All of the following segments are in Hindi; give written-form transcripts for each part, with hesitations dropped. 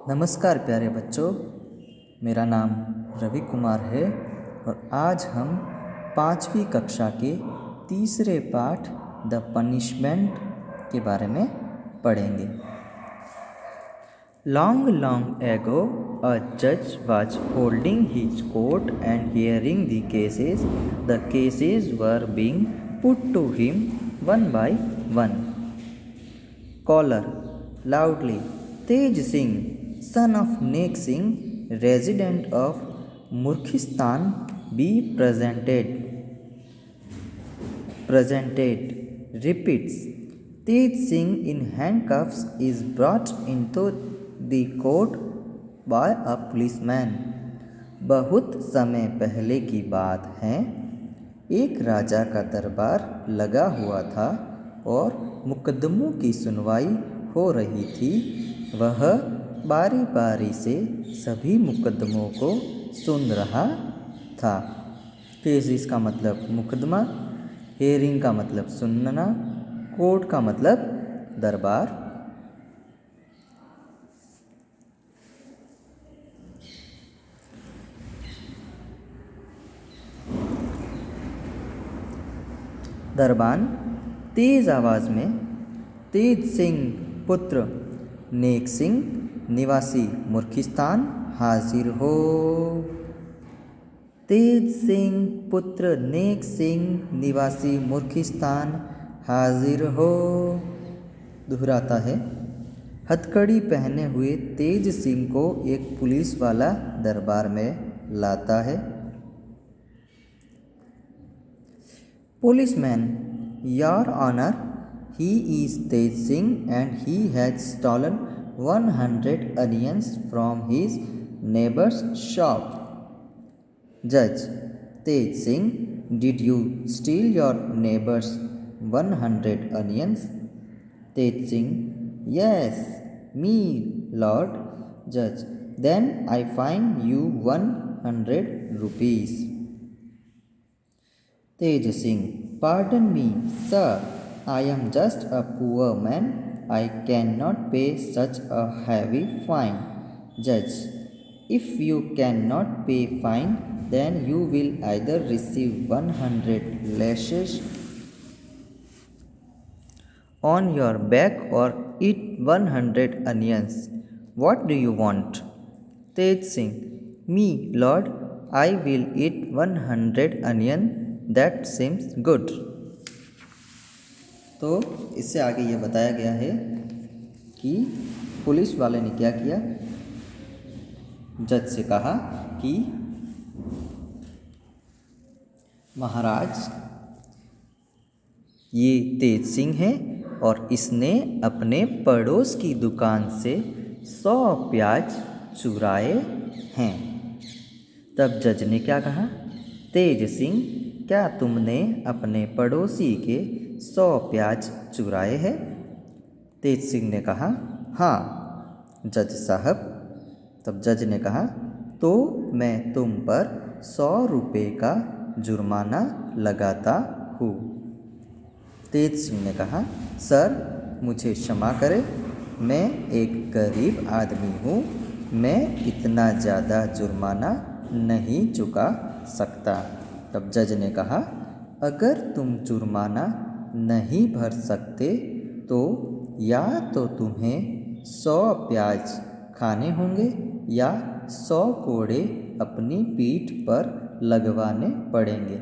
नमस्कार प्यारे बच्चों, मेरा नाम रवि कुमार है और आज हम 5वीं कक्षा के तीसरे पाठ द पनिशमेंट के बारे में पढ़ेंगे। Long ago, a judge was holding his court and hearing the cases. The cases were being put to him one by one. Caller, loudly, Tej Singh, son of Nek Singh, resident of Murkhistan, be presented. Repeats. Tej Singh in handcuffs is brought into the court by a policeman. बहुत समय पहले की बात है, एक राजा का दरबार लगा हुआ था और मुकदमों की सुनवाई हो रही थी। वह बारी बारी से सभी मुकदमों को सुन रहा था। केसेस का मतलब मुकदमा, हेयरिंग का मतलब सुनना, कोर्ट का मतलब दरबार। दरबान तेज आवाज़ में, तेज सिंह पुत्र नेक सिंह निवासी मुर्खिस्तान हाजिर हो। तेज सिंह पुत्र नेक सिंह निवासी मुर्खिस्तान हाजिर हो। दोहराता है। हथकड़ी पहने हुए तेज सिंह को एक पुलिस वाला दरबार में लाता है। Policeman, Your Honor, he is Tej Singh and he has stolen 100 onions from his neighbor's shop. Judge, Tej Singh, did you steal your neighbor's 100 onions? Tej Singh, yes, me, Lord. Judge, then I fine you 100 rupees. Tej Singh, pardon me, sir, I am just a poor man. I cannot pay such a heavy fine. Judge, if you cannot pay fine, then you will either receive 100 lashes on your back or eat 100 onions. What do you want? Tej Singh, me, Lord, I will eat 100 onion. That seems good. तो इससे आगे ये बताया गया है कि पुलिस वाले ने क्या किया। जज से कहा कि महाराज, ये तेज सिंह है और इसने अपने पड़ोस की दुकान से 100 प्याज चुराए हैं। तब जज ने क्या कहा, तेज सिंह, क्या तुमने अपने पड़ोसी के 100 प्याज चुराए हैं? तेज सिंह ने कहा, हाँ जज साहब। तब जज ने कहा, तो मैं तुम पर 100 रुपये का जुर्माना लगाता हूँ। तेज सिंह ने कहा, सर मुझे क्षमा करें, मैं एक गरीब आदमी हूँ, मैं इतना ज़्यादा जुर्माना नहीं चुका सकता। तब जज ने कहा, अगर तुम जुर्माना नहीं भर सकते तो या तो तुम्हें 100 प्याज खाने होंगे या 100 कोड़े अपनी पीठ पर लगवाने पड़ेंगे।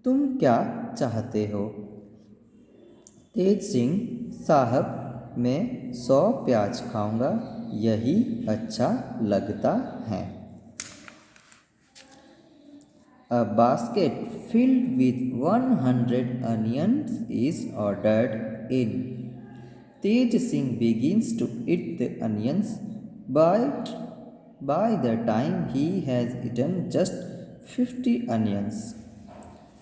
तुम क्या चाहते हो? तेज सिंह साहब, मैं 100 प्याज खाऊंगा, यही अच्छा लगता है। A basket filled with 100 onions is ordered in. Tej Singh begins to eat the onions, but by the time he has eaten just 50 onions,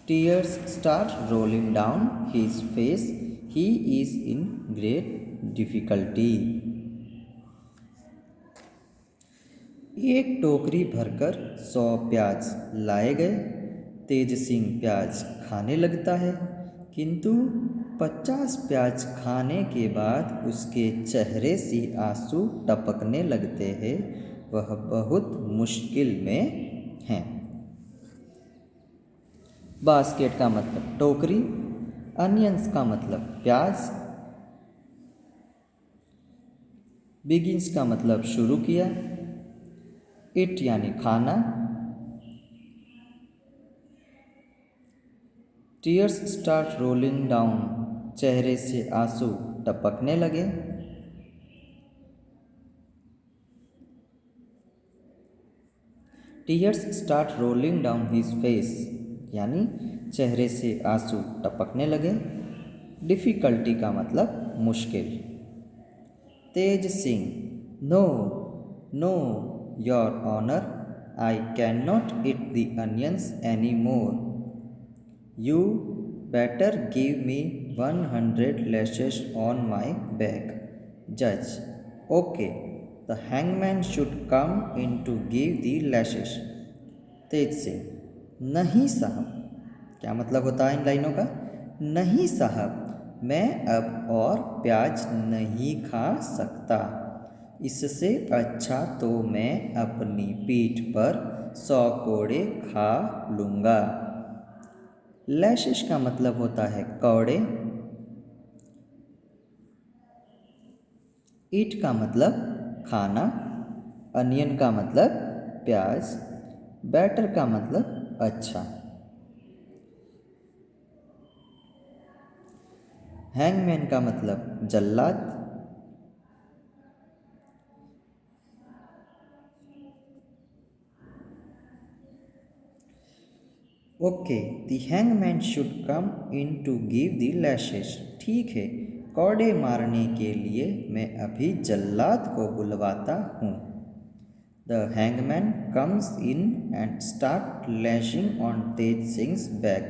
tears start rolling down his face. He is in great difficulty. एक टोकरी भरकर 100 प्याज लाए गए। तेज सिंह प्याज खाने लगता है, किंतु 50 प्याज खाने के बाद उसके चेहरे से आंसू टपकने लगते हैं। वह बहुत मुश्किल में है। बास्केट का मतलब टोकरी, अनियंस का मतलब प्याज, बिगिंस का मतलब शुरू किया, इट यानी खाना, टीयर्स स्टार्ट रोलिंग डाउन, चेहरे से आंसू टपकने लगे। Tears start rolling down his face यानी चेहरे से आंसू टपकने लगे। डिफ़िकल्टी का मतलब मुश्किल। Tej Singh, no no your honour, I can not eat the onions any more. You better give me 100 lashes on my back. Judge, okay, the hangman should come in to give the lashes. तेज सिंह, नहीं साहब। क्या मतलब होता है इन लाइनों का? नहीं साहब, मैं अब और प्याज नहीं खा सकता। इससे अच्छा तो मैं अपनी पीठ पर 100 कोड़े खा लूँगा। लैशेस का मतलब होता है कौड़े। ईट का मतलब खाना, अनियन का मतलब प्याज, बैटर का मतलब अच्छा। हैंगमैन का मतलब जल्लाद। Okay, the hangman should come in to give the lashes. ठीक है, कौड़े मारने के लिए मैं अभी जल्लाद को बुलवाता हूँ। The hangman comes in and start lashing on Tej Singh's back,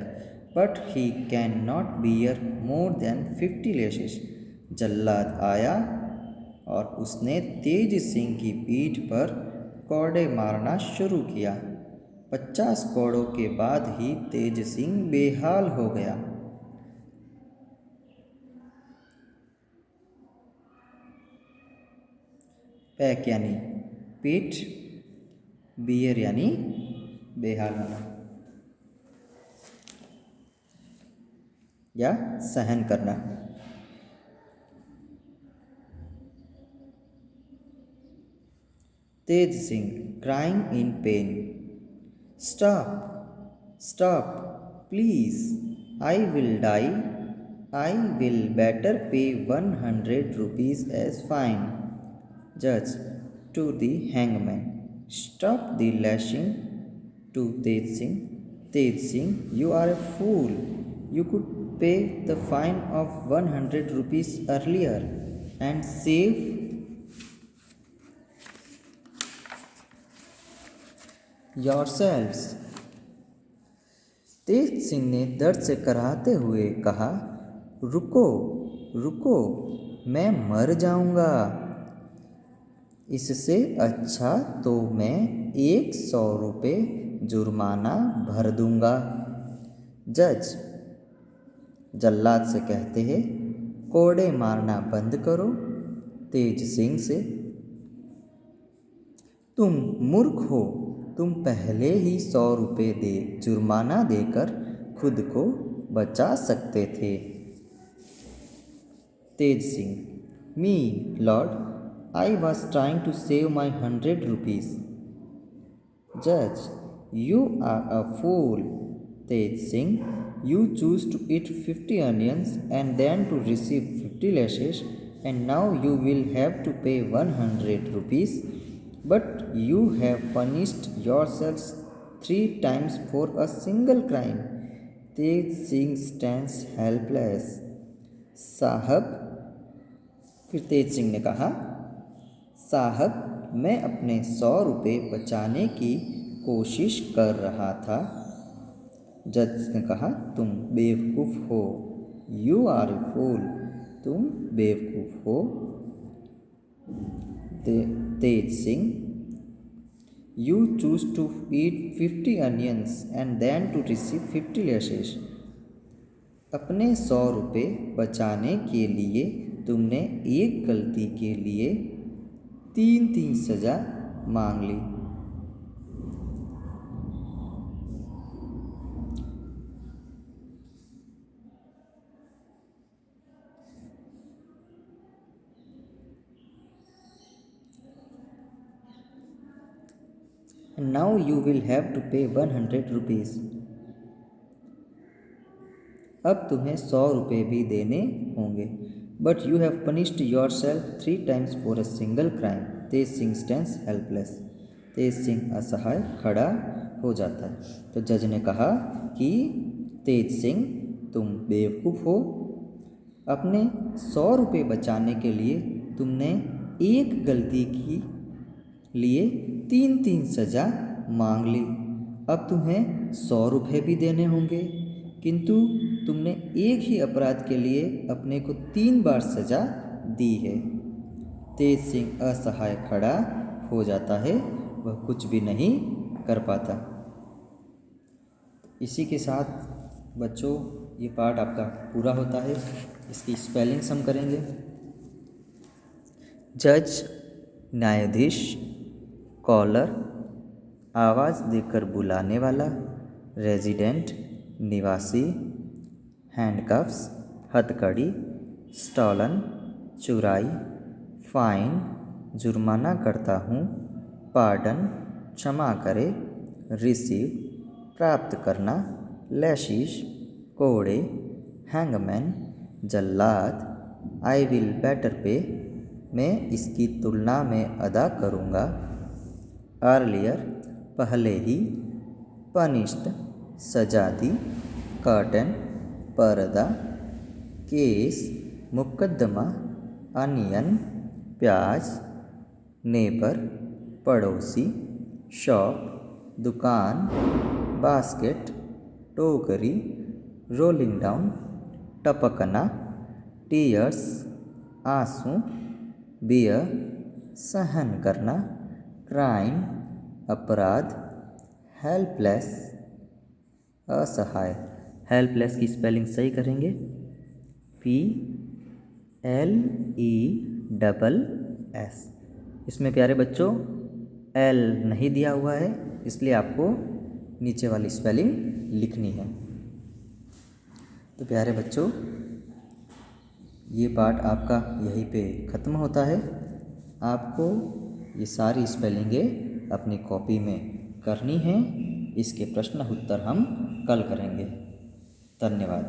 but he can not bear more than 50 lashes. जल्लाद आया और उसने तेज सिंह की पीठ पर कौड़े मारना शुरू किया। 50 कोड़ों के बाद ही तेज सिंह बेहाल हो गया। पैक यानी पीठ, बियर यानी बेहाल होना या सहन करना। Tej Singh crying in pain, stop stop please, I will die, I will better pay 100 rupees as fine. Judge, to the hangman, stop the lashing to Tej Singh. Tej Singh, you are a fool. You could pay the fine of 100 rupees earlier and save yourselves. तेज सिंह ने दर्द से कराहते हुए कहा, रुको रुको, मैं मर जाऊंगा। इससे अच्छा तो मैं 100 रुपये जुर्माना भर दूंगा। जज जल्लाद से कहते हैं, कोड़े मारना बंद करो। तेज सिंह से, तुम मूर्ख हो, तुम पहले ही 100 रुपये दे जुर्माना देकर खुद को बचा सकते थे। तेज सिंह, मी Lord, I was trying to save my 100 rupees. Judge, you are a fool. Tej Singh, you choose to eat 50 onions and then to receive 50 lashes, and now you will have to pay 100 rupees. But you have punished yourselves 3 times for a single crime. Tej Singh stands helpless. साहब, फिर तेज सिंह ने कहा, साहब, मैं अपने 100 रुपये बचाने की कोशिश कर रहा था। जज ने कहा, तुम बेवकूफ़ हो। यू आर ए फूल, तुम बेवकूफ़ हो। Tej Singh, you choose to eat 50 onions and then to receive 50 lashes. अपने 100 रुपये बचाने के लिए तुमने एक गलती के लिए 3 सज़ा मांग ली। Now you will have to pay 100 rupees. अब तुम्हें 100 रुपये भी देने होंगे। But you have punished yourself 3 times for a single crime. Tej Singh stands helpless. Tej Singh असहाय खड़ा हो जाता है। तो जज ने कहा कि तेज सिंह तुम बेवकूफ़ हो। अपने 100 रुपये बचाने के लिए तुमने एक गलती की लिए 3 सज़ा मांग ली। अब तुम्हें 100 रुपये भी देने होंगे, किंतु तुमने एक ही अपराध के लिए अपने को 3 बार सज़ा दी है। तेज सिंह असहाय खड़ा हो जाता है, वह कुछ भी नहीं कर पाता। इसी के साथ बच्चों ये पार्ट आपका पूरा होता है। इसकी स्पेलिंग्स हम करेंगे। जज न्यायाधीश, कॉलर आवाज़ देकर बुलाने वाला, रेजिडेंट निवासी, हैंडकफ्स हथकड़ी, स्टॉलन चुराई, फाइन जुर्माना करता हूँ, पार्डन क्षमा करे, रिसीव प्राप्त करना, लैशिश कोड़े, hangman Jallad, I will better पे मैं इसकी तुलना में अदा करूँगा, अर्लियर पहले ही, पनिश्ड सजा दी, कर्टन पर्दा, केस मुकदमा, अनियन प्याज, नेबर पड़ोसी, शॉप दुकान, बास्केट टोकरी, रोलिंग डाउन टपकना, टीयर्स आंसू, बियर सहन करना, क्राइम अपराध, हेल्पलेस असहाय। हेल्पलेस की स्पेलिंग सही करेंगे, PLESS। इसमें प्यारे बच्चों L नहीं दिया हुआ है, इसलिए आपको नीचे वाली स्पेलिंग लिखनी है। तो प्यारे बच्चों ये पार्ट आपका यहीं पे ख़त्म होता है। आपको ये सारी स्पेलिंगें अपनी कॉपी में करनी है। इसके प्रश्न उत्तर हम कल करेंगे। धन्यवाद।